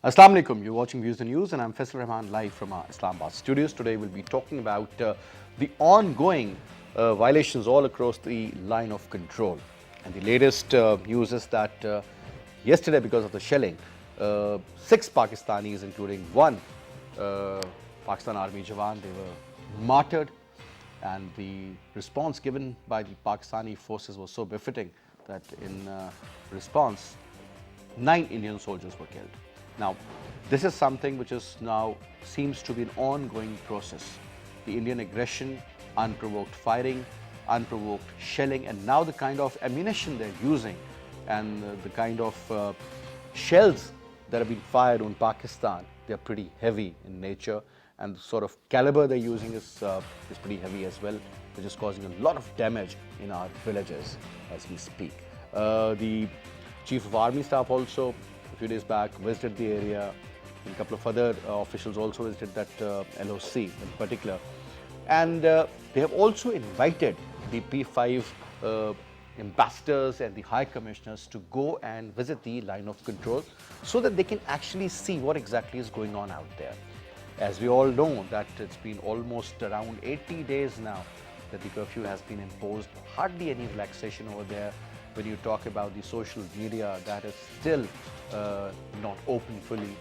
Assalamu alaikum, you're watching Views the News and I'm Faisal Rehman live from our Islamabad studios. Today we'll be talking about the ongoing violations all across the line of control. And the latest news is that yesterday, because of the shelling, 6 Pakistanis, including one Pakistan Army Jawan, they were martyred, and the response given by the Pakistani forces was so befitting that in response, 9 Indian soldiers were killed. Now, this is something which is now seems to be an ongoing process. The Indian aggression, unprovoked firing, unprovoked shelling, and now the kind of ammunition they're using and the kind of shells that have been fired on Pakistan, they're pretty heavy in nature, and the sort of caliber they're using is pretty heavy as well, which is causing a lot of damage in our villages as we speak. The Chief of Army Staff also a few days back visited the area, and a couple of other officials also visited that LOC in particular. And they have also invited the P5 ambassadors and the high commissioners to go and visit the line of control so that they can actually see what exactly is going on out there. As we all know that it's been almost around 80 days now that the curfew has been imposed, hardly any relaxation over there. When you talk about the social media, that is still not open fully.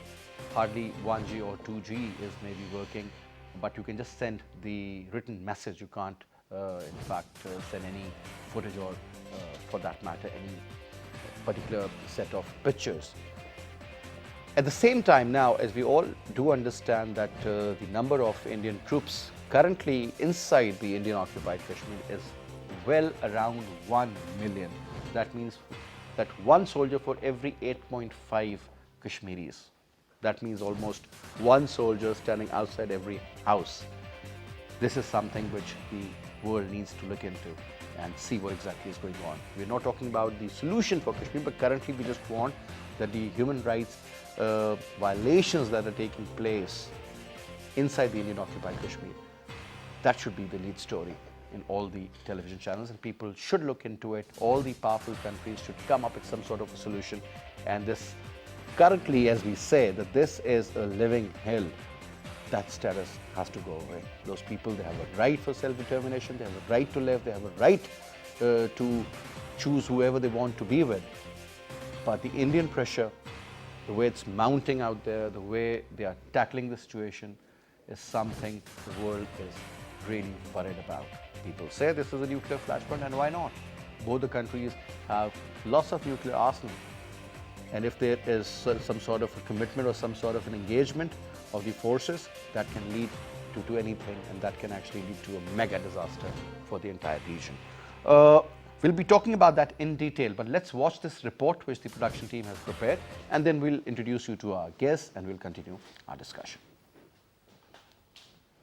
Hardly 1G or 2G is maybe working, but you can just send the written message. You can't, in fact, send any footage or, for that matter, any particular set of pictures. At the same time now, as we all do understand that the number of Indian troops currently inside the Indian occupied Kashmir is well around 1 million. That means that one soldier for every 8.5 Kashmiris. That means almost one soldier standing outside every house. This is something which the world needs to look into and see what exactly is going on. We're not talking about the solution for Kashmir, but currently we just want that the human rights violations that are taking place inside the Indian occupied Kashmir, that should be the lead story in all the television channels, and people should look into it. All the powerful countries should come up with some sort of a solution. And this currently, as we say, that this is a living hell, that status has to go away. Those people, they have a right for self-determination, they have a right to live, they have a right to choose whoever they want to be with. But the Indian pressure, the way it's mounting out there, the way they are tackling the situation is something the world is really worried about. People say this is a nuclear flashpoint, and why not? Both the countries have lots of nuclear arsenal. And if there is some sort of a commitment or some sort of an engagement of the forces, that can lead to anything, and that can actually lead to a mega disaster for the entire region. We'll be talking about that in detail, but let's watch this report which the production team has prepared, and then we'll introduce you to our guests and we'll continue our discussion.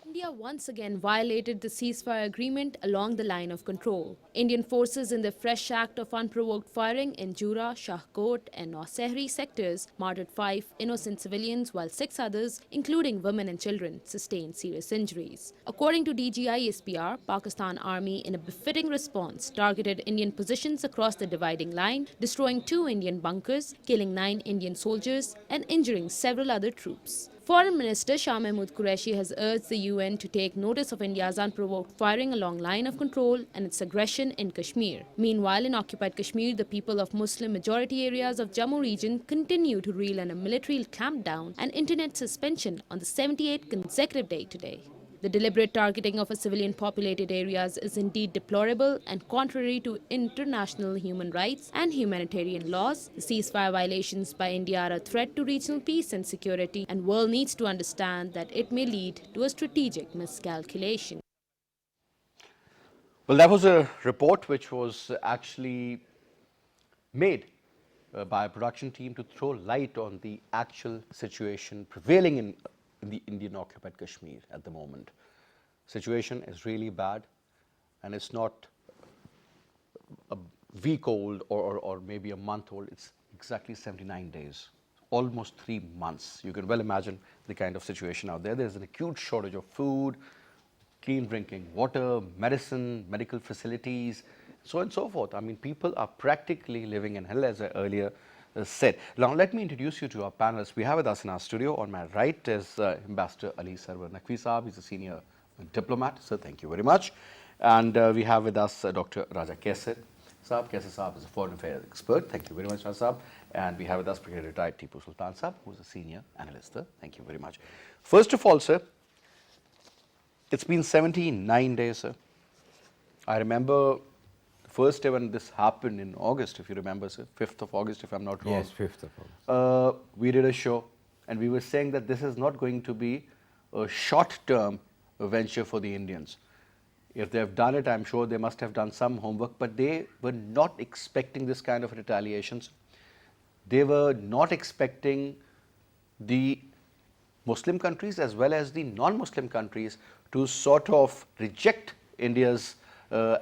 India once again violated the ceasefire agreement along the line of control. Indian forces in the fresh act of unprovoked firing in Jura, Shahkot and Nausehri sectors martyred 5 innocent civilians, while 6 others, including women and children, sustained serious injuries. According to DGI SPR, Pakistan Army, in a befitting response, targeted Indian positions across the dividing line, destroying 2 Indian bunkers, killing 9 Indian soldiers and injuring several other troops. Foreign Minister Shah Mahmood Qureshi has urged the UN to take notice of India's unprovoked firing along line of control and its aggression in Kashmir. Meanwhile, in occupied Kashmir, the people of Muslim majority areas of Jammu region continue to reel in a military clampdown and internet suspension on the 78th consecutive day today. The deliberate targeting of a civilian populated areas is indeed deplorable and contrary to international human rights and humanitarian laws. The ceasefire violations by India are a threat to regional peace and security, and world needs to understand that it may lead to a strategic miscalculation. Well, that was a report which was actually made by a production team to throw light on the actual situation prevailing in the Indian occupied Kashmir at the moment. Situation is really bad, and it's not a week old or maybe a month old. It's exactly 79 days, almost 3 months. You can well imagine the kind of situation out there. There's an acute shortage of food, clean drinking water, medicine, medical facilities, so on and so forth. I mean, people are practically living in hell, as I earlier said. Now, let me introduce you to our panelists. We have with us in our studio, on my right is Ambassador Ali Sarwar Naqvi Saab. He's a senior diplomat. Sir, thank you very much. And we have with us Dr. Raja Kaisar Saab. Kaisar Saab is a foreign affairs expert. Thank you very much, Raja Saab. And we have with us Brigadier Retired Tipu Sultan Saab, who's a senior analyst. Sir, thank you very much. First of all, sir, it's been 79 days, sir. I remember the first day when this happened in August, if you remember, sir, 5th of August, if I'm not wrong. Yes, 5th of August. We did a show and we were saying that this is not going to be a short-term venture for the Indians. If they have done it, I'm sure they must have done some homework, but they were not expecting this kind of retaliations. They were not expecting the Muslim countries as well as the non-Muslim countries to sort of reject India's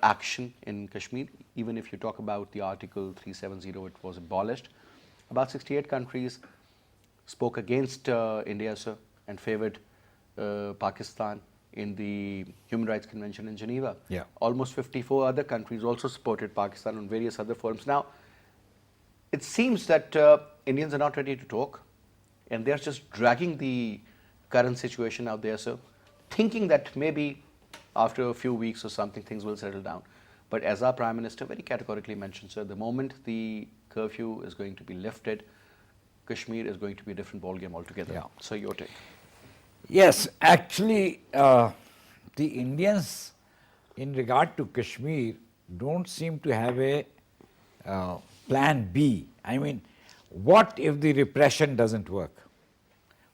action in Kashmir. Even if you talk about the Article 370, it was abolished. About 68 countries spoke against India, sir, and favored Pakistan in the Human Rights Convention in Geneva. Yeah. Almost 54 other countries also supported Pakistan on various other forums. Now, it seems that Indians are not ready to talk, and they're just dragging the current situation out there, sir, thinking that maybe after a few weeks or something, things will settle down. But as our Prime Minister very categorically mentioned, sir, the moment the curfew is going to be lifted, Kashmir is going to be a different ballgame altogether. Yeah. So your take. Yes, actually, the Indians, in regard to Kashmir, don't seem to have a plan B. I mean, what if the repression doesn't work?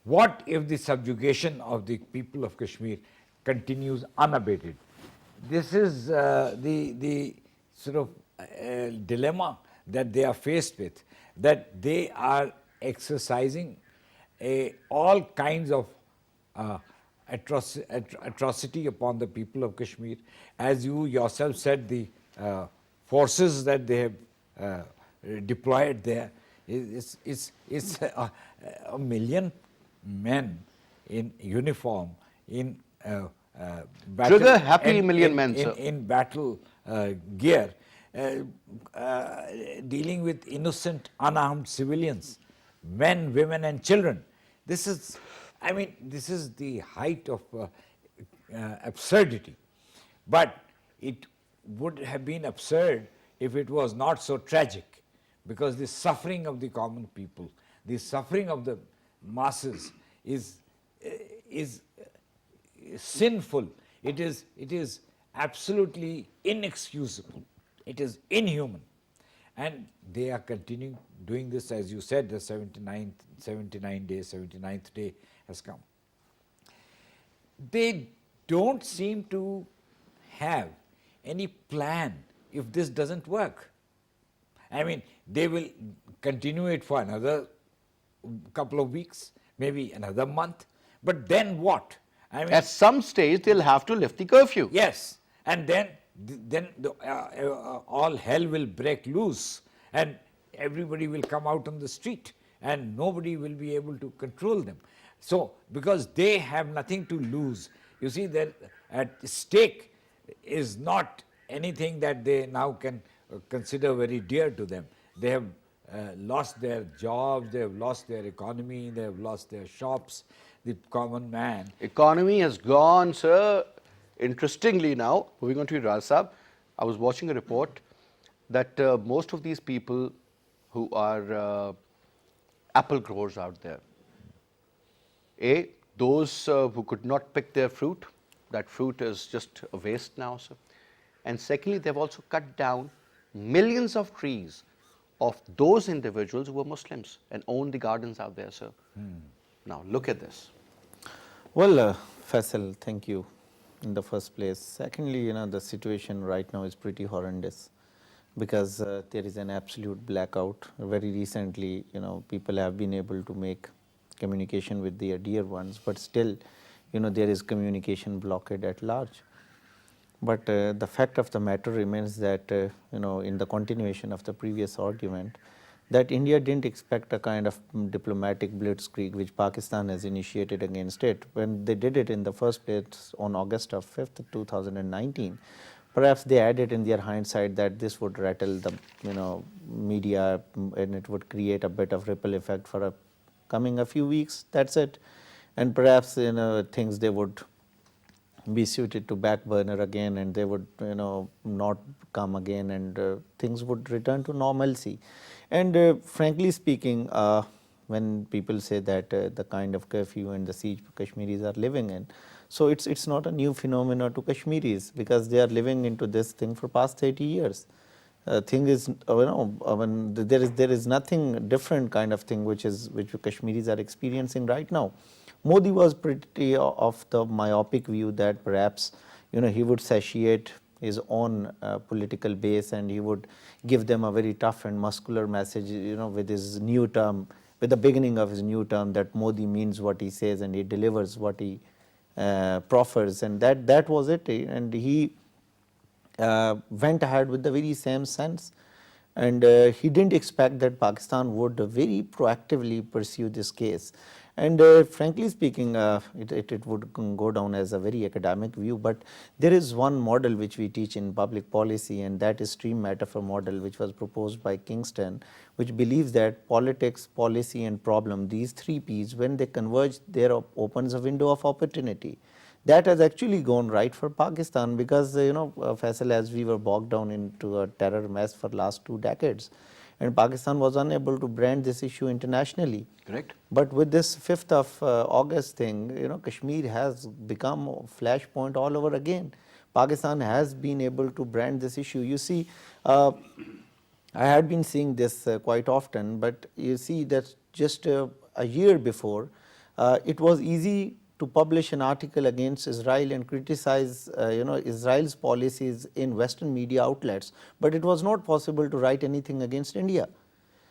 What if the subjugation of the people of Kashmir continues unabated? This is the sort of dilemma that they are faced with, that they are exercising all kinds of atrocity upon the people of Kashmir. As you yourself said, the forces that they have deployed there is a million men in uniform, in battle, Trigger happy million men, sir. in battle gear, dealing with innocent, unarmed civilians, men, women, and children. This is, I mean, this is the height of absurdity. But it would have been absurd if it was not so tragic, because the suffering of the common people, the suffering of the masses is sinful. It is absolutely inexcusable. It is inhuman. And they are continuing doing this, as you said, the 79th day has come. They don't seem to have any plan if this doesn't work. I mean, they will continue it for another couple of weeks, maybe another month, but then what? I mean, At some stage, they'll have to lift the curfew. yes, and then all hell will break loose, and everybody will come out on the street, and nobody will be able to control them. So, because they have nothing to lose, you see, that at stake is not anything that they now can consider very dear to them. They have lost their jobs, they have lost their economy, they have lost their shops. The common man. Economy has gone, sir. Interestingly now, moving on to you, Raj Saab, I was watching a report that most of these people who are apple growers out there, those who could not pick their fruit, that fruit is just a waste now, sir. And secondly, they've also cut down millions of trees of those individuals who were Muslims and owned the gardens out there, sir. Now, look at this. Well, Faisal, thank you in the first place. Secondly, the situation right now is pretty horrendous because there is an absolute blackout. Very recently, people have been able to make communication with their dear ones, but still, there is communication blockade at large. But the fact of the matter remains that, in the continuation of the previous argument, that India didn't expect a kind of diplomatic blitzkrieg which Pakistan has initiated against it. When they did it in the first place on August 5th, 2019, Perhaps they added in their hindsight that this would rattle the media, and it would create a bit of ripple effect for a few weeks. That's it, and perhaps things they would be suited to back burner again, and they would not come again, and things would return to normalcy. And frankly speaking, when people say that the kind of curfew and the siege Kashmiris are living in, so it's not a new phenomena to Kashmiris, because they are living into this thing for past 30 years. Thing is, when there is nothing different kind of thing which Kashmiris are experiencing right now. Modi was pretty of the myopic view that perhaps he would satiate his own political base, and he would give them a very tough and muscular message, with his new term, with the beginning of his new term, that Modi means what he says and he delivers what he proffers, and that was it. And he went ahead with the very same sense, and he didn't expect that Pakistan would very proactively pursue this case. And frankly speaking, it would go down as a very academic view, but there is one model which we teach in public policy, and that is stream metaphor model, which was proposed by Kingston, which believes that politics, policy and problem, these three P's, when they converge, there opens a window of opportunity. That has actually gone right for Pakistan, because Faisal, as we were bogged down into a terror mess for last 2 decades, and Pakistan was unable to brand this issue internationally. Correct. But with this 5th of August thing, Kashmir has become a flashpoint all over again. Pakistan has been able to brand this issue. You see, I had been seeing this quite often, but you see that just a year before, it was easy to publish an article against Israel and criticize Israel's policies in Western media outlets, but it was not possible to write anything against India.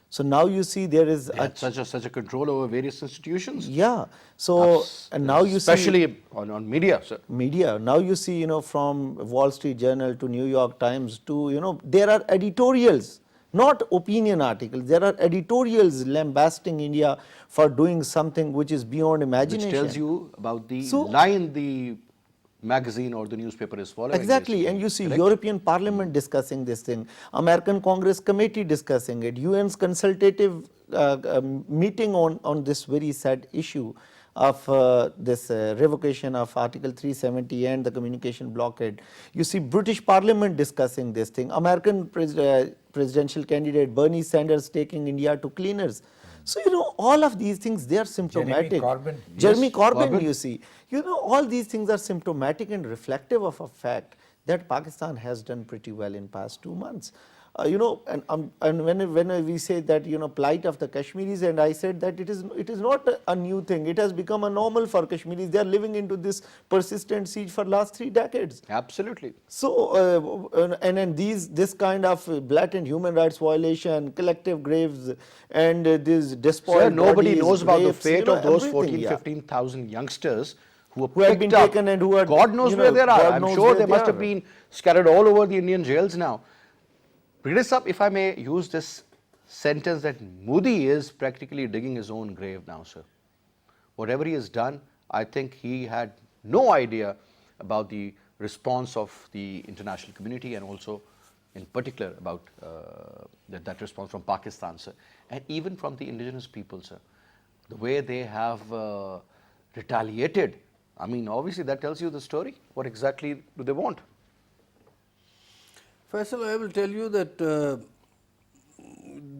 So now you see there is such a control over various institutions. Yeah. So and now you especially see, on media, sir. Media. Now you see, from Wall Street Journal to New York Times to there are editorials, not opinion articles. There are editorials lambasting India for doing something which is beyond imagination. Which tells you about the line the magazine or the newspaper is following. Exactly, and you see European Parliament discussing this thing, American Congress Committee discussing it, UN's consultative meeting on this very sad issue of this revocation of Article 370 and the communication blockade. You see British Parliament discussing this thing, American presidential candidate Bernie Sanders taking India to cleaners. So, all of these things, they are symptomatic. Jeremy Corbyn, you see. All these things are symptomatic and reflective of a fact that Pakistan has done pretty well in past 2 months. And when we say that, plight of the Kashmiris, and I said that it is not a new thing. It has become a normal for Kashmiris. They are living into this persistent siege for last 3 decades. Absolutely. So, and this kind of blatant human rights violation, collective graves, and these despoiled Sir, nobody bodies, knows about rapes, the fate of those 14, yeah. 15,000 youngsters who have been taken and who are, God knows where they are. I'm sure they must have been scattered all over the Indian jails now. If I may use this sentence, that Modi is practically digging his own grave now, sir. Whatever he has done, I think he had no idea about the response of the international community, and also in particular about that response from Pakistan, sir, and even from the indigenous people, sir. The way they have retaliated, I mean, obviously that tells you the story. What exactly do they want? Faisal, I will tell you that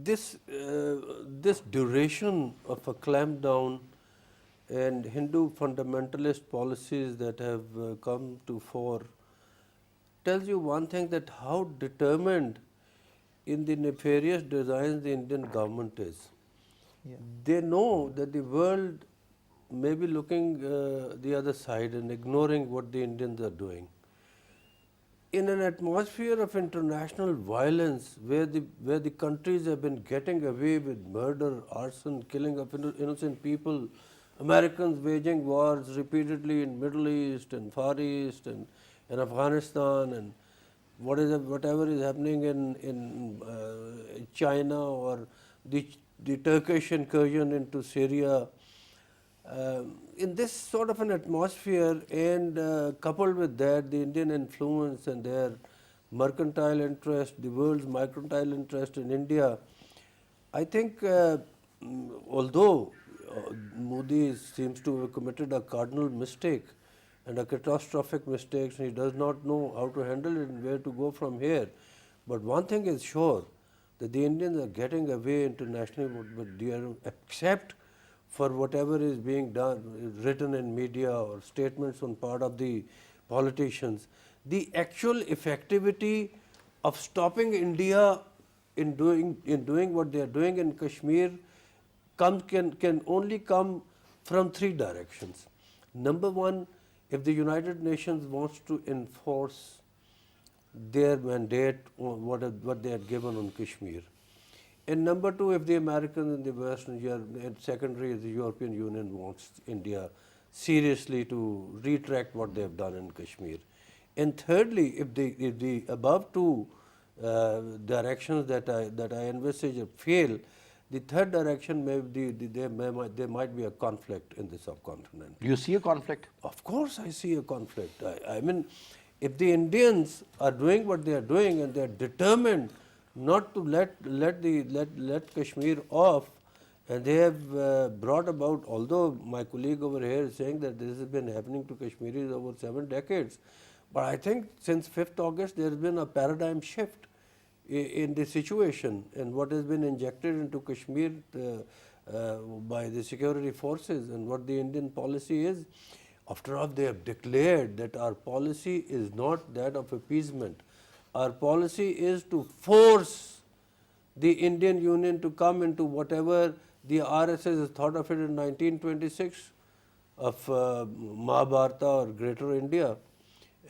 this duration of a clampdown and Hindu fundamentalist policies that have come to fore tells you one thing, that how determined in the nefarious designs the Indian government is. Yeah. They know that the world may be looking the other side and ignoring what the Indians are doing. In an atmosphere of international violence, where the countries have been getting away with murder, arson, killing of innocent people, Americans waging wars repeatedly in Middle East and Far East and in Afghanistan, and whatever is happening in China, or the Turkish incursion into Syria, In this sort of an atmosphere, and coupled with that, the Indian influence and their mercantile interest, the world's mercantile interest in India, I think although Modi seems to have committed a cardinal mistake and a catastrophic mistake, he does not know how to handle it and where to go from here. But one thing is sure, that the Indians are getting away internationally, but they are, except for whatever is being done, written in media or statements on part of the politicians, the actual effectivity of stopping India in doing what they are doing in Kashmir can only come from three directions. Number one, if the United Nations wants to enforce their mandate on what they had given on Kashmir. And number two, if the Americans and the West, and secondary, the European Union wants India seriously to retract what they have done in Kashmir. And thirdly, if the above two directions that I envisage fail, the third direction there might be a conflict in the subcontinent. Do you see a conflict? Of course, I see a conflict. I mean, if the Indians are doing what they are doing and they are determined not to let Kashmir off, and they have brought about, although my colleague over here is saying that this has been happening to Kashmiris over 7 decades, but I think since 5th August there has been a paradigm shift in the situation, and what has been injected into Kashmir by the security forces, and what the Indian policy is. After all, they have declared that our policy is not that of appeasement. Our policy is to force the Indian Union to come into whatever the RSS has thought of it in 1926 of Mahabharata or Greater India,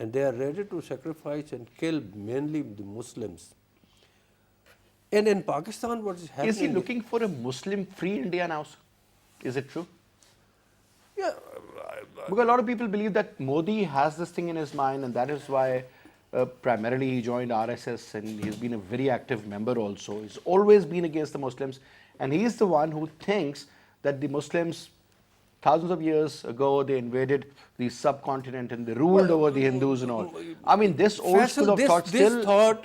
and they are ready to sacrifice and kill mainly the Muslims. And in Pakistan, what is happening? Is he looking for a Muslim-free India now, sir? Is it true? Yeah. Because a lot of people believe that Modi has this thing in his mind, and that is why primarily he joined RSS, and he's been a very active member also. He's always been against the Muslims, and he's the one who thinks that the Muslims, thousands of years ago, they invaded the subcontinent and they ruled over the Hindus and all. I mean, this old Faisal, school of thought still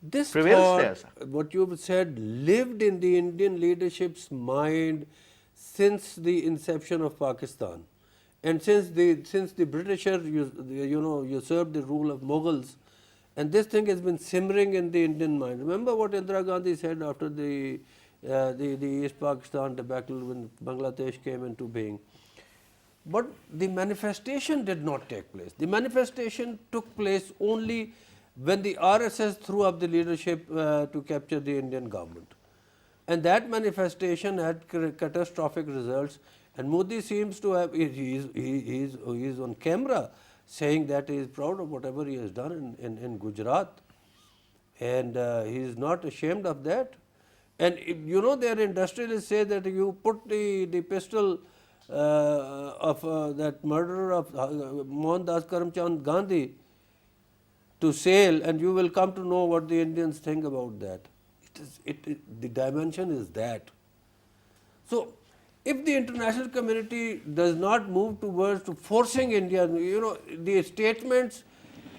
this prevails thought, there, sir. what you have said, lived in the Indian leadership's mind since the inception of Pakistan, and since the Britishers usurped the rule of Mughals, and this thing has been simmering in the Indian mind. Remember what Indira Gandhi said after the East Pakistan debacle when Bangladesh came into being. But the manifestation did not take place. The manifestation took place only when the RSS threw up the leadership to capture the Indian government. And that manifestation had catastrophic results, and Modi seems to have, he is on camera saying that he is proud of whatever he has done in Gujarat, and he is not ashamed of that. And their industrialists say that you put the pistol of that murderer of Mohandas Karamchand Gandhi to sale, and you will come to know what the Indians think about that. The dimension is that. So, if the international community does not move towards to forcing India, the statements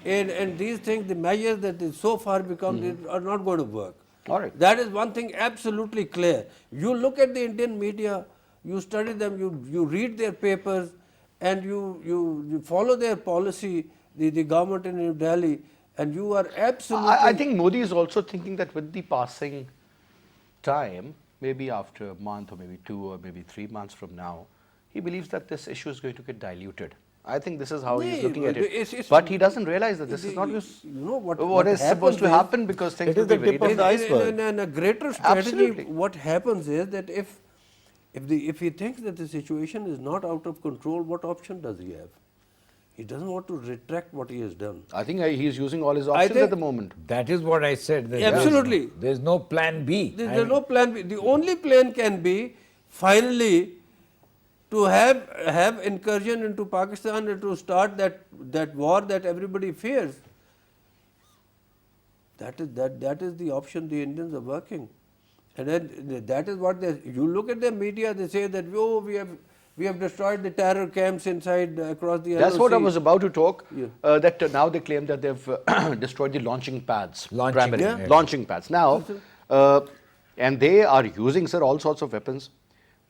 and these things, the measures that is so far become are not going to work. All right. That is one thing absolutely clear. You look at the Indian media, you study them, you read their papers, and you follow their policy, the government in New Delhi, and you are absolutely... I think Modi is also thinking that with the passing time, maybe after a month or maybe 2 or maybe 3 months from now, he believes that this issue is going to get diluted. I think this is how he's looking at it. But he doesn't realize that this is not what is supposed to happen, because things will be very different. In a greater strategy, Absolutely. what happens is that if he thinks that the situation is not out of control, what option does he have? He doesn't want to retract what he has done. I think he's using all his options at the moment. That is what I said. That Absolutely. There is no plan B. There's no plan B. The only plan can be finally to have incursion into Pakistan and to start that war that everybody fears. That is the option the Indians are working. And then that is what you look at the media, they say that we have We have destroyed the terror camps inside across the That's what I LOC. was about to talk. Yeah. That now they claim that they've destroyed the launching pads. Launching, primarily. yeah. Launching pads. Now, and they are using, sir, all sorts of weapons.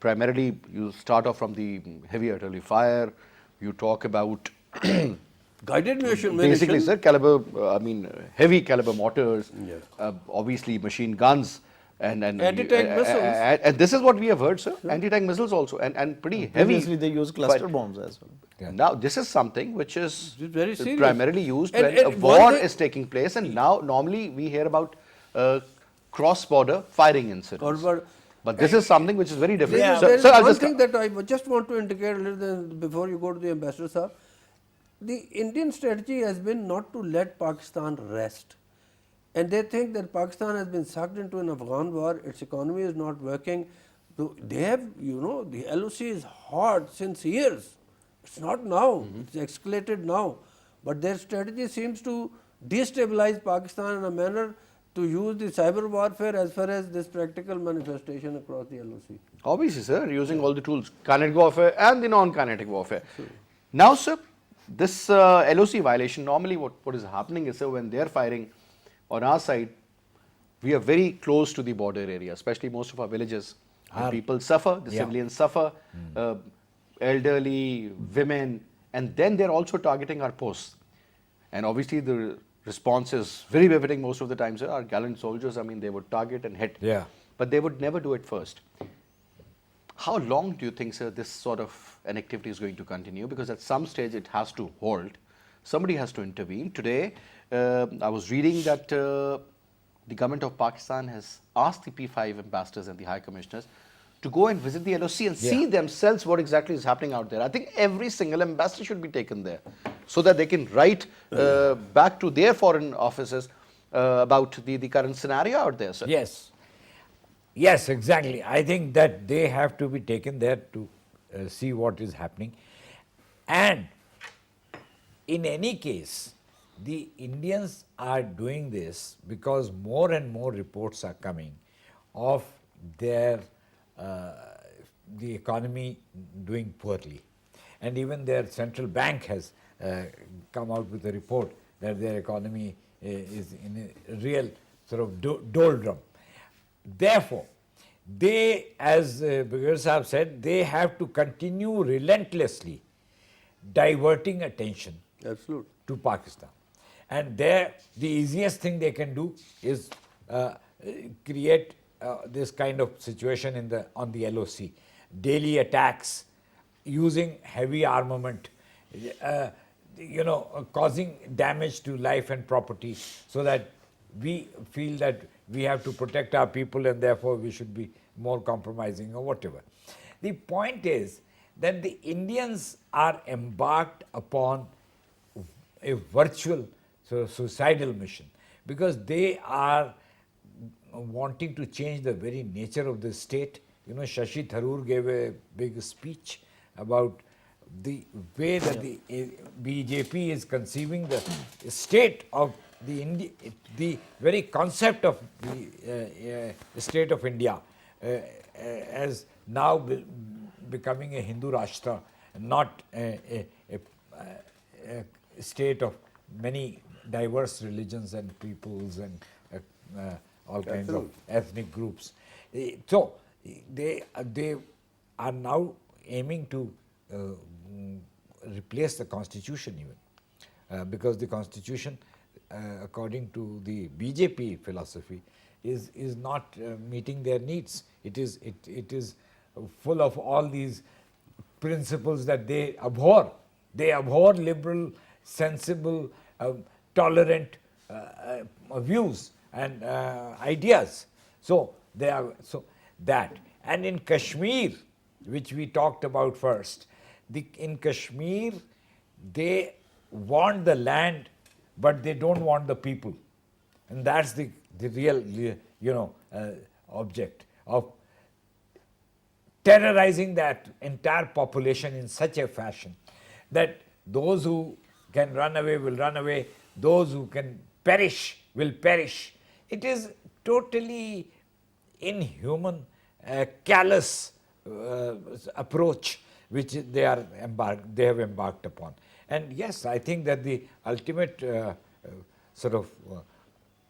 Primarily, you start off from the heavy artillery fire. You talk about Guided munition. basically, sir, caliber. Heavy caliber mortars. Yeah. Obviously, machine guns. And Anti-tank missiles. And this is what we have heard, sir. Anti-tank missiles also, and pretty heavy. Previously they used cluster but bombs as well. Yeah. Now, this is something which is It's very serious. primarily used And- when a and one war thing- is taking place, and now normally we hear about cross-border firing incidents. Cross-border- But this is something which is very different. There is- So, there is sir, I'll one just thing that I just want to indicate a little before you go to the ambassador, sir. The Indian strategy has been not to let Pakistan rest. And they think that Pakistan has been sucked into an Afghan war, its economy is not working. So they have, the LOC is hard since years. It's not now, it's escalated now. But their strategy seems to destabilize Pakistan in a manner to use the cyber warfare as far as this practical manifestation across the LOC. obviously, sir, using all the tools, kinetic warfare and the non-kinetic warfare. Now, sir, this LOC violation, normally what is happening is, sir, when they are firing on our side, we are very close to the border area, especially most of our villages. The people suffer, the civilians suffer, elderly, women, and then they're also targeting our posts. And obviously the response is very befitting most of the time, sir. Our gallant soldiers, they would target and hit. Yeah. But they would never do it first. How long do you think, sir, this sort of an activity is going to continue? Because at some stage it has to halt. Somebody has to intervene. Today, I was reading that the government of Pakistan has asked the P5 ambassadors and the high commissioners to go and visit the LOC and see themselves what exactly is happening out there. I think every single ambassador should be taken there so that they can write back to their foreign offices about the current scenario out there, sir. Yes. Yes, exactly. I think that they have to be taken there to see what is happening. And in any case, the Indians are doing this because more and more reports are coming of their the economy doing poorly. And even their central bank has come out with a report that their economy is in a real sort of doldrum. Therefore, they, as Brigadier Sahab said, they have to continue relentlessly diverting attention Absolutely. to Pakistan. And there, the easiest thing they can do is create this kind of situation on the LOC. Daily attacks, using heavy armament, causing damage to life and property, so that we feel that we have to protect our people and therefore we should be more compromising or whatever. The point is that the Indians are embarked upon a virtual suicidal mission because they are wanting to change the very nature of the state. Shashi Tharoor gave a big speech about the way that the BJP is conceiving the state of the very concept of the state of India as now becoming a Hindu Rashtra, not a state of many diverse religions and peoples and all kinds of ethnic groups. So they are now aiming to replace the constitution even, because the constitution, according to the BJP philosophy, is not meeting their needs. It is full of all these principles that they abhor. They abhor liberal, sensible, tolerant views and ideas. So they are that. And in Kashmir, which we talked about first, in Kashmir they want the land, but they don't want the people, and that's the real object of terrorizing that entire population in such a fashion that those who can run away will run away, those who can perish will perish. It is totally inhuman, callous approach which they have embarked upon. And yes, I think that the ultimate sort of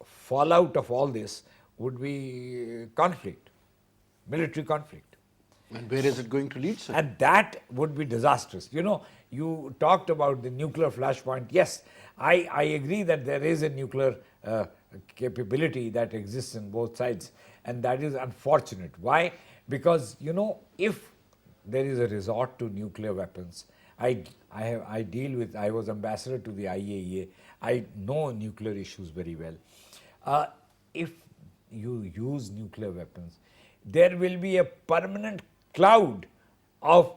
fallout of all this would be conflict, military conflict. And where is it going to lead, sir? And that would be disastrous. You know, you talked about the nuclear flashpoint. Yes, I agree that there is a nuclear capability that exists in both sides, and that is unfortunate. Why? Because, you know, if there is a resort to nuclear weapons, I was ambassador to the IAEA, I know nuclear issues very well. If you use nuclear weapons, there will be a permanent cloud of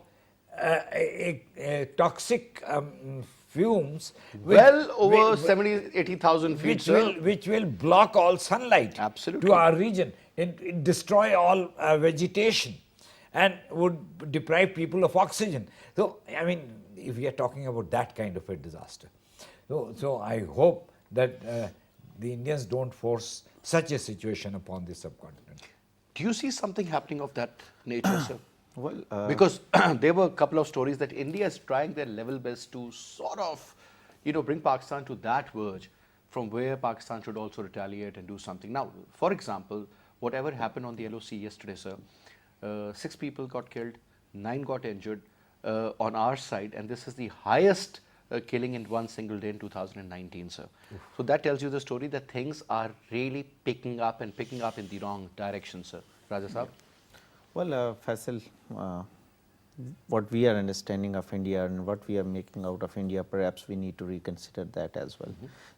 toxic fumes Well over 70, 80,000 feet, sir. which will block all sunlight Absolutely. to our region, and destroy all vegetation, and would deprive people of oxygen. So, I mean, if we are talking about that kind of a disaster. So I hope that the Indians don't force such a situation upon the subcontinent. Do you see something happening of that nature, sir? Well, Because there were a couple of stories that India is trying their level best to sort of, you know, bring Pakistan to that verge from where Pakistan should also retaliate and do something. Now, for example, whatever happened on the LOC yesterday, sir, 6 people got killed, 9 got injured on our side, and this is the highest killing in one single day in 2019, sir. So that tells you the story that things are really picking up and picking up in the wrong direction, sir. Raja Saab? well, Faisal, what we are understanding of India and what we are making out of India, perhaps we need to reconsider that as well.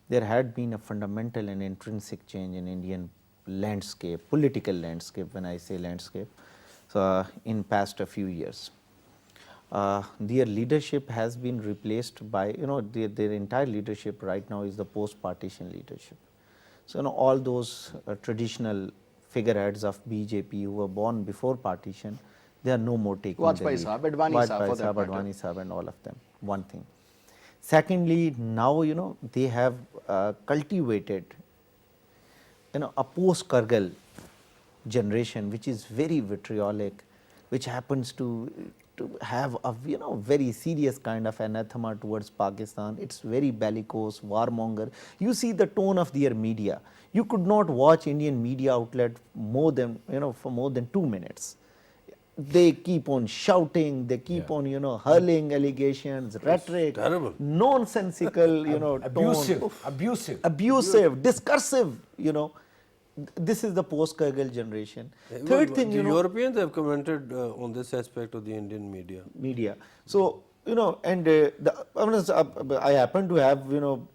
There had been a fundamental and intrinsic change in Indian landscape, political landscape, when I say landscape, so, in past a few years. Their leadership has been replaced by, you know, their entire leadership right now is the post-partition leadership. So, you know, all those traditional figureheads of BJP who were born before partition, they are no more taking the Vajpayee lead. Sahab, Advani Sahab, for that Sahab, matter. Advani Sahab and all of them, one thing. Secondly, now, you know, they have cultivated, you know, a post-Kargil generation which is very vitriolic, which happens to have a, you know, very serious kind of anathema towards Pakistan. It's very bellicose, warmonger. You see the tone of their media. You could not watch Indian media outlet more than, you know, for more than 2 minutes. They keep on shouting, they keep on, you know, hurling allegations, rhetoric, terrible. nonsensical, you know, tone. Abusive, discursive, you know. This is the post-Kargil generation. Third thing, the you know, Europeans have commented on this aspect of the Indian media. So, you know, and I happen to have, you know,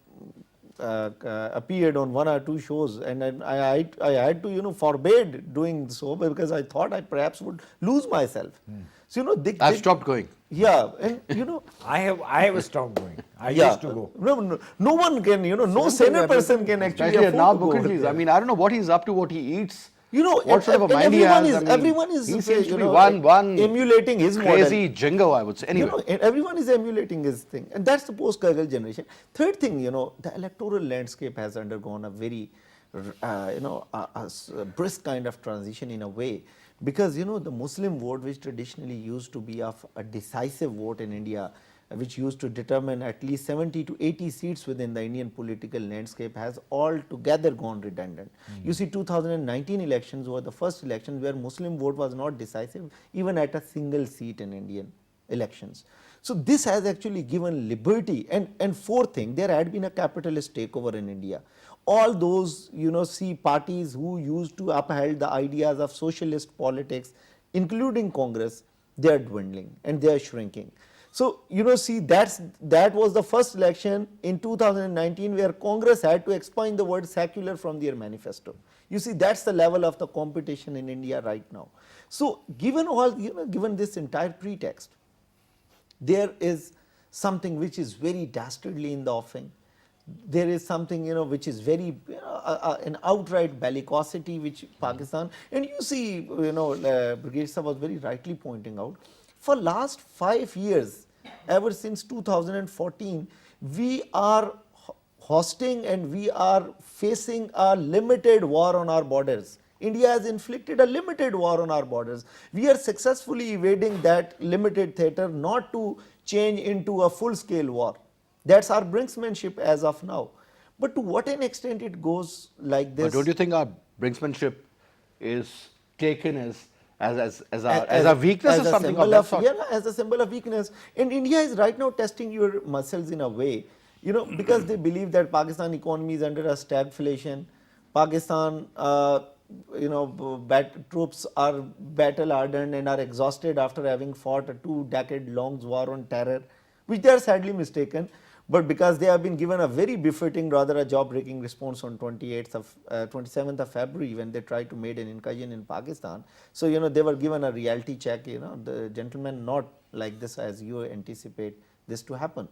appeared on 1 or 2 shows, and I had to, you know, forbade doing so because I thought I perhaps would lose myself. So, you know, I've stopped going. Yeah, and you know, I have stopped going. I used to go. No one can, you know, no sane person can actually Especially afford now, to go. Mukherjee's. I mean, I don't know what he's up to, what he eats. You know, what sort of a mind he has. I mean, everyone is he seems you to be know, one emulating his crazy model. jingo, I would say. Anyway, You know, everyone is emulating his thing, and that's the post-Kargil generation. Third thing, you know, the electoral landscape has undergone a very, you know, a brisk kind of transition in a way, because, you know, the Muslim vote, which traditionally used to be of a decisive vote in India, which used to determine at least 70 to 80 seats within the Indian political landscape, has altogether gone redundant. You see, 2019 elections were the first elections where Muslim vote was not decisive even at a single seat in Indian elections. So this has actually given liberty. And fourth thing, there had been a capitalist takeover in India. All those, you know, see parties who used to uphold the ideas of socialist politics, including Congress, they are dwindling and they are shrinking. So, you know, see, that was the first election in 2019 where Congress had to expand the word secular from their manifesto. You see, that's the level of the competition in India right now. So, given all, you know, given this entire pretext, there is something which is very dastardly in the offing. There is something, you know, which is very, an outright bellicosity which Pakistan, and you see, you know, Brigade Sahab was very rightly pointing out, for last 5 years, ever since 2014, we are hosting and we are facing a limited war on our borders India has inflicted a limited war on our borders. We are successfully evading that limited theater not to change into a full scale war. That's our brinksmanship as of now. But to what an extent it goes like But this? don't you think our brinksmanship is taken as our weakness as or a something symbol of that of, sort? yeah, as a symbol of weakness. And India is right now testing your muscles in a way, because they believe that Pakistan economy is under a stagflation. Pakistan, troops are battle hardened and are exhausted after having fought a 2-decade-long war on terror, which they are sadly mistaken. But because they have been given a very befitting, rather a jaw-breaking response on 27th of February when they tried to make an incursion in Pakistan. So, they were given a reality check, the gentlemen not like this as you anticipate this to happen.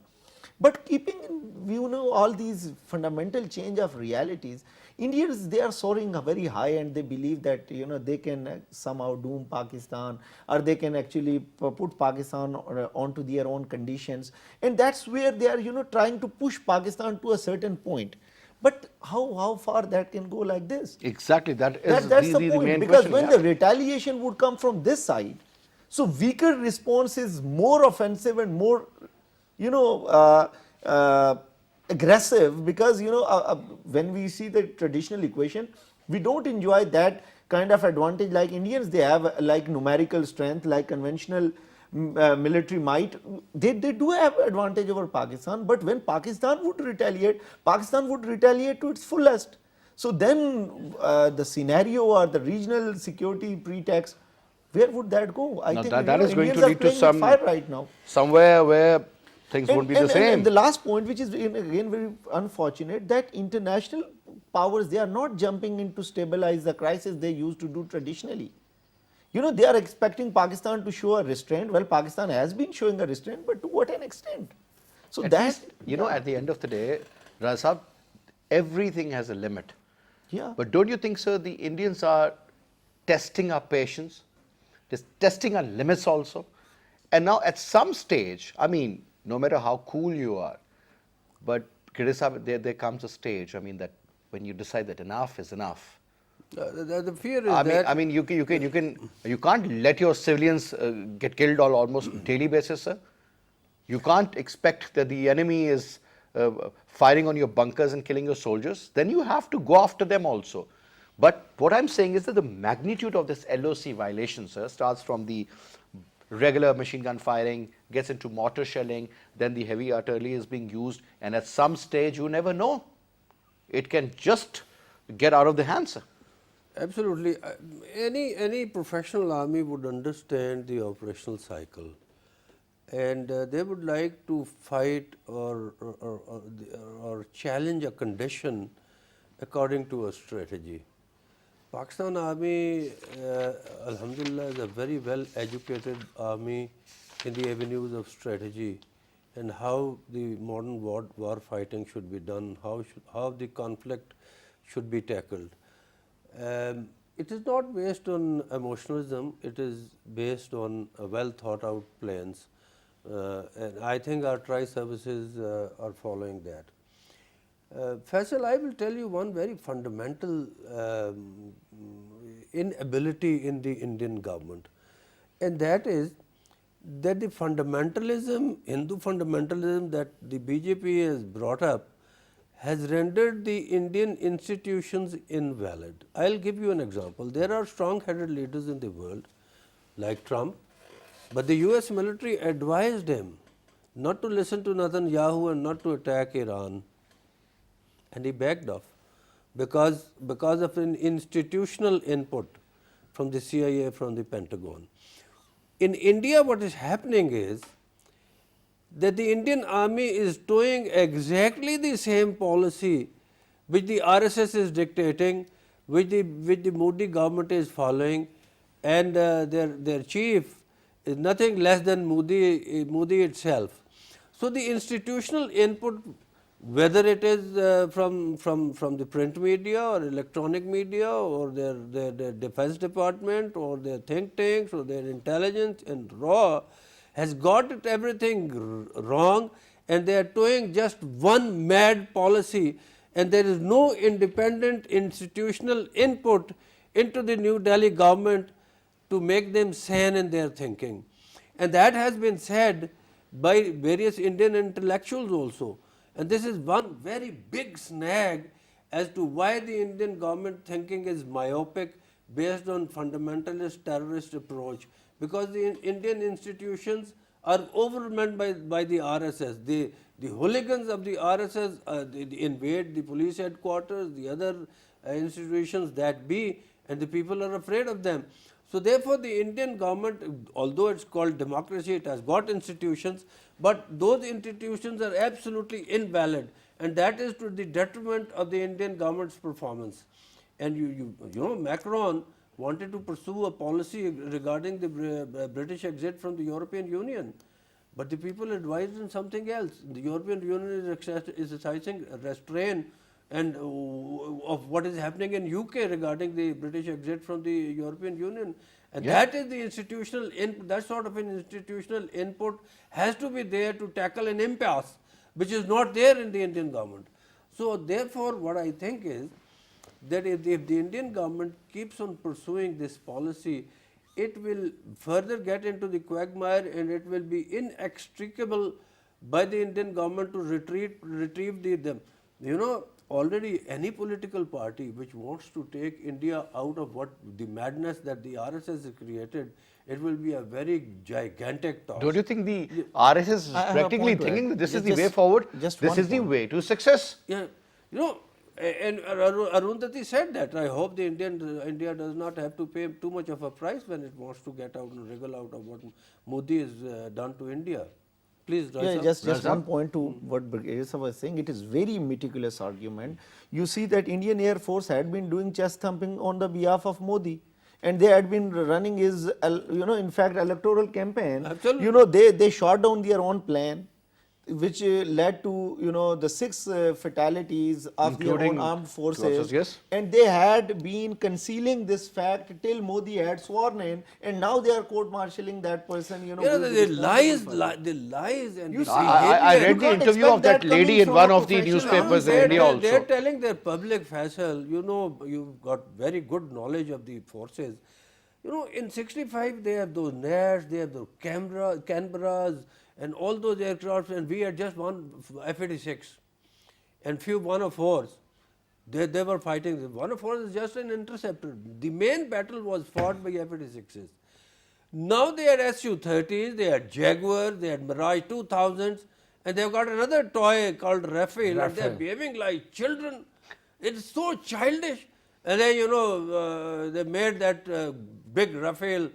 But keeping in view all these fundamental change of realities, Indians, they are soaring very high and they believe that they can somehow doom Pakistan, or they can actually put Pakistan onto their own conditions, and that's where they are trying to push Pakistan to a certain point. But how far that can go like this? Exactly, That's the the point, main because question. when Yeah. the retaliation would come from this side, so weaker response is more offensive and more, you know, uh, uh, aggressive, because when we see the traditional equation, we don't enjoy that kind of advantage like Indians. They have like numerical strength, like conventional military might. They do have advantage over Pakistan, but when Pakistan would retaliate to its fullest. So then the scenario or the regional security pretext, where would that go? I Now think that is going Indians to are lead to playing with fire right now. somewhere where things won't be the And same. the last point, which is again very unfortunate, that international powers, they are not jumping in to stabilize the crisis they used to do traditionally. They are expecting Pakistan to show a restraint. Well, Pakistan has been showing a restraint, but to what an extent? So At that, least, at the end of the day, Razab, everything has a limit. yeah. But don't you think, sir, the Indians are testing our patience, just testing our limits also? And now at some stage, I mean, no matter how cool you are, but there comes a stage, I mean, that when you decide that enough is enough. The fear is that. I mean, you can't let your civilians get killed on almost daily basis, sir. You can't expect that the enemy is firing on your bunkers and killing your soldiers. Then you have to go after them also. But what I'm saying is that the magnitude of this LOC violation, sir, starts from the regular machine gun firing, gets into mortar shelling, then the heavy artillery is being used, and at some stage you never know. It can just get out of the hands, sir. Absolutely. Any professional army would understand the operational cycle, and they would like to fight or challenge a condition according to a strategy. Pakistan Army, Alhamdulillah, is a very well educated army in the avenues of strategy and how the modern war fighting should be done, how the conflict should be tackled. It is not based on emotionalism, it is based on well thought out plans, and I think our tri-services are following that. Faisal, I will tell you one very fundamental inability in the Indian government, and that is that the fundamentalism, Hindu fundamentalism that the BJP has brought up has rendered the Indian institutions invalid. I will give you an example. There are strong-headed leaders in the world like Trump, but the US military advised him not to listen to Netanyahu and not to attack Iran, and he backed off because of an institutional input from the CIA, from the Pentagon. In India, what is happening is that the Indian army is doing exactly the same policy which the RSS is dictating, which the Modi government is following, and their chief is nothing less than Modi itself. So the institutional input, whether it is from the print media or electronic media or their defense department or their think tanks or their intelligence and raw, has got everything wrong, and they are doing just one mad policy, and there is no independent institutional input into the New Delhi government to make them sane in their thinking. And that has been said by various Indian intellectuals also. And this is one very big snag as to why the Indian government thinking is myopic based on fundamentalist terrorist approach, because the Indian institutions are overwhelmed by the RSS. The hooligans of the RSS they invade the police headquarters, the other institutions that be, and the people are afraid of them. So therefore, the Indian government, although it's called democracy, it has got institutions, but those institutions are absolutely invalid, and that is to the detriment of the Indian government's performance. And you know, Macron wanted to pursue a policy regarding the British exit from the European Union, but the people advised him something else. The European Union is exercising restraint and of what is happening in UK regarding the British exit from the European Union, and that is the institutional that sort of an institutional input has to be there to tackle an impasse which is not there in the Indian government. So therefore, what I think is that if the Indian government keeps on pursuing this policy, it will further get into the quagmire, and it will be inextricable by the Indian government to retrieve the you know, already any political party which wants to take India out of what the madness that the RSS has created, it will be a very gigantic task. Don't you think the RSS is I have a practically point to thinking add. that this is the Just- way forward, just this one is the point. way to success? Yeah, you know, and Arundhati said that. I hope the India does not have to pay too much of a price when it wants to get out and wriggle out of what Modi has done to India. Please, Yeah, Raisa. just one point to what Brigadier Sir was saying. It is very meticulous argument. You see that Indian Air Force had been doing chest thumping on the behalf of Modi, and they had been running his, you know, in fact, electoral campaign. Absolutely. You know, they shot down their own plan, which led to, you know, the 6 fatalities of their Including own armed forces. forces, yes. And they had been concealing this fact till Modi had sworn in, and now they are court-martialing that person, you know. Yeah, who is the responsible for it. the lies and You the see, I behavior. read the can't interview of expect that that lady coming in from one a of the professional. newspapers in They're- India they're- They're also. telling their public, Faisal, you know, you've got very good knowledge of the forces. You know, in 65 they have those NATs, they have those Canberras and all those aircrafts, and we had just one F-86 and few 104s. They were fighting. 104 is just an interceptor. The main battle was fought by F-86s. Now they had Su-30s, they had Jaguars, they had Mirage 2000s, and they've got another toy called Rafale, and they're behaving like children. It's so childish. And then, you know, they made that big Rafale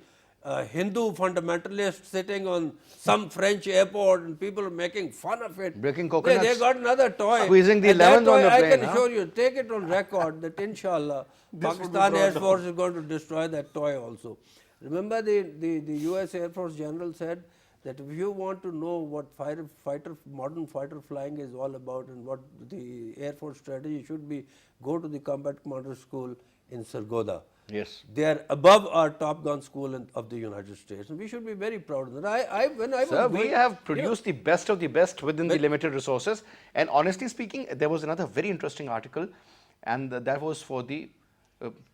Hindu fundamentalist sitting on some French airport, and people are making fun of it. Breaking They coconuts. got another toy. Squeezing the And that lemons on toy, the I plane, can huh? assure you, take it on record that inshallah, Pakistan Air Force is going to destroy that toy also. Remember the US Air Force General said that if you want to know what modern fighter flying is all about and what the Air Force strategy should be, go to the Combat Commander School in Sargodha. Yes. They are above our Top Gun school of the United States, and we should be very proud of that. When I Sir, was we going- have produced the best of the best within the limited resources. And honestly speaking, there was another very interesting article, and that was for the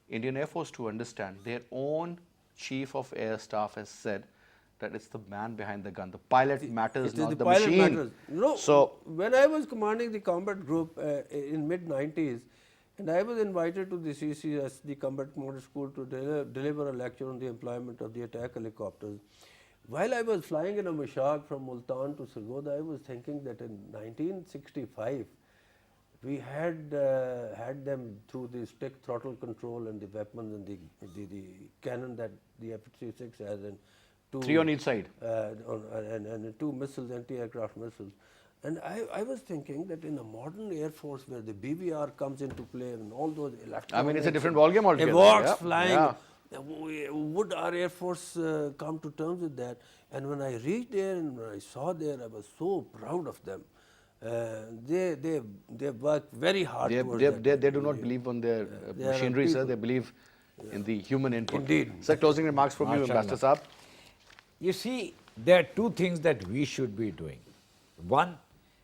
Indian Air Force to understand. Their own Chief of Air Staff has said that it's the man behind the gun. The pilot matters, It is not the pilot machine. matters. You know, So, when I was commanding the combat group in mid-90s, and I was invited to the CCS, the Combat Commander School, to deliver a lecture on the employment of the attack helicopters. While I was flying in a Mashak from Multan to Sargodha, I was thinking that in 1965, we had them through the stick throttle control and the weapons and the cannon that the F-36 has, and two, 3 on each side. and 2 missiles, anti-aircraft missiles. And I was thinking that in a modern Air Force where the BVR comes into play and all those electronics, I mean, it's a different ballgame altogether. Evox Yeah, flying, yeah. would our Air Force come to terms with that? And when I reached there and when I saw there, I was so proud of them. They work very hard towards that. They do not believe on their They are machinery, sir. people. They believe in the human input. Indeed. Sir, closing remarks from you, Mashallah. Ambassador Saab. You see, there are two things that we should be doing. One,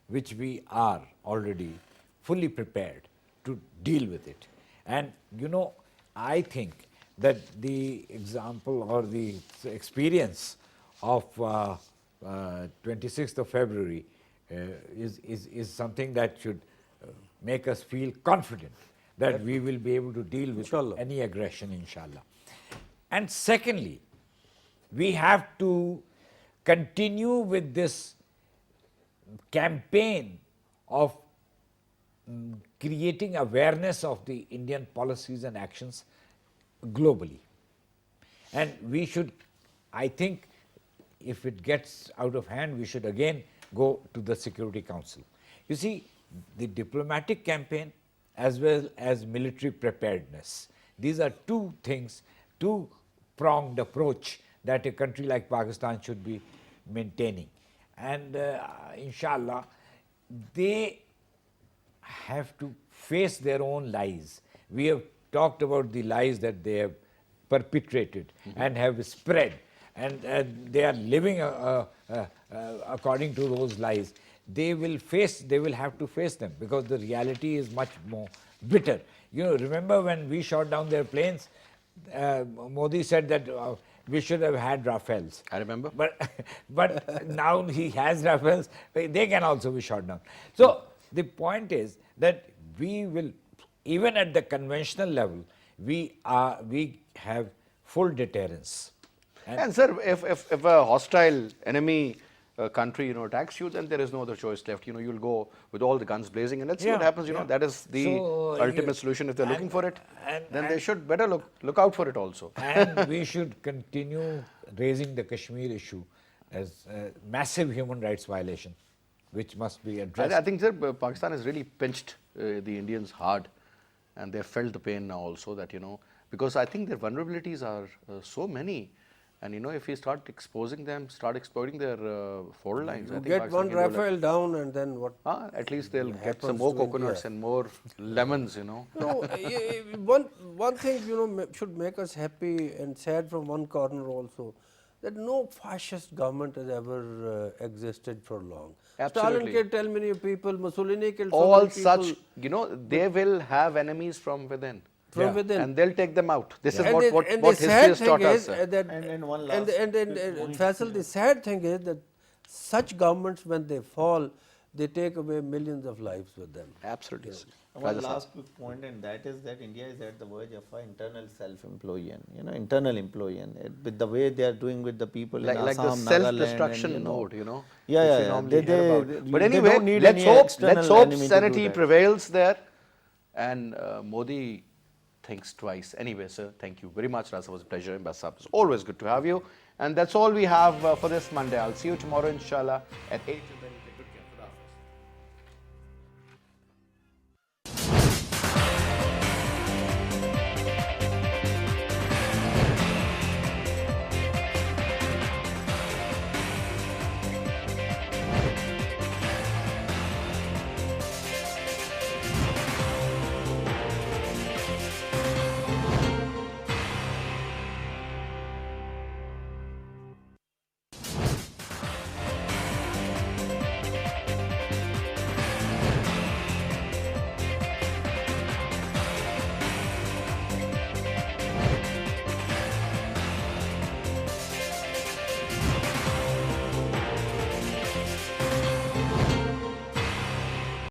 which we are already fully prepared to deal with it. And you know, I think that the example or the experience of 26th of February is something that should make us feel confident that we will be able to deal with Inshallah. any aggression, inshallah. And secondly, we have to continue with this campaign of creating awareness of the Indian policies and actions globally. And we should, I think, if it gets out of hand, we should again go to the Security Council. You see, the diplomatic campaign as well as military preparedness, these are two things, two-pronged approach that a country like Pakistan should be maintaining. And inshallah, they have to face their own lies. We have talked about the lies that they have perpetrated and have spread, and they are living according to those lies. They will have to face them, because the reality is much more bitter. You know, remember when we shot down their planes, Modi said that we should have had Rafales. I remember. But now he has Rafales, they can also be shot down. So the point is that we will, even at the conventional level, we have full deterrence. And sir, if a hostile enemy country, you know, attacks you, then there is no other choice left. You know, you'll go with all the guns blazing, and let's see what happens. You know, that is the ultimate solution. If they're looking for it, then they should better look out for it also. And we should continue raising the Kashmir issue as a massive human rights violation, which must be addressed. I think, sir, Pakistan has really pinched the Indians hard, and they've felt the pain now also, that, you know, because I think their vulnerabilities are so many. And, you know, if we start exposing them, start exploiting their fault lines, I think Get Pakistan one can do a lot. Rafale down, and then what? At least they'll get some happens more to coconuts India? and more lemons, you know. No, one thing, you know, should make us happy and sad from one corner also, that no fascist government has ever existed for long. Absolutely. Stalin killed 10 million people, Mussolini killed so All many people. such, you know, they will have enemies from within. From within. And they'll take them out. This is And what the history sad has thing taught us. is Sir. that And one and last Faisal, the sad thing is that such governments, when they fall, they take away millions of lives with them. Absolutely. sir. One Faisal sir. last quick point, and that is that India is at the verge of an internal self-implosion, you know, internal implosion. With the way they are doing with the people Like in the Assam, self-destruction Nagaland, and, mode, you know. Yeah, which yeah, we yeah. normally They- hear they- about. But they anyway, don't need let's any hope external enemy to do sanity that. prevails there, and Modi thinks twice. Anyway, sir, thank you very much. Rasa, was a pleasure. Basit, it's always good to have you. And that's all we have for this Monday. I'll see you tomorrow, inshallah, at 8.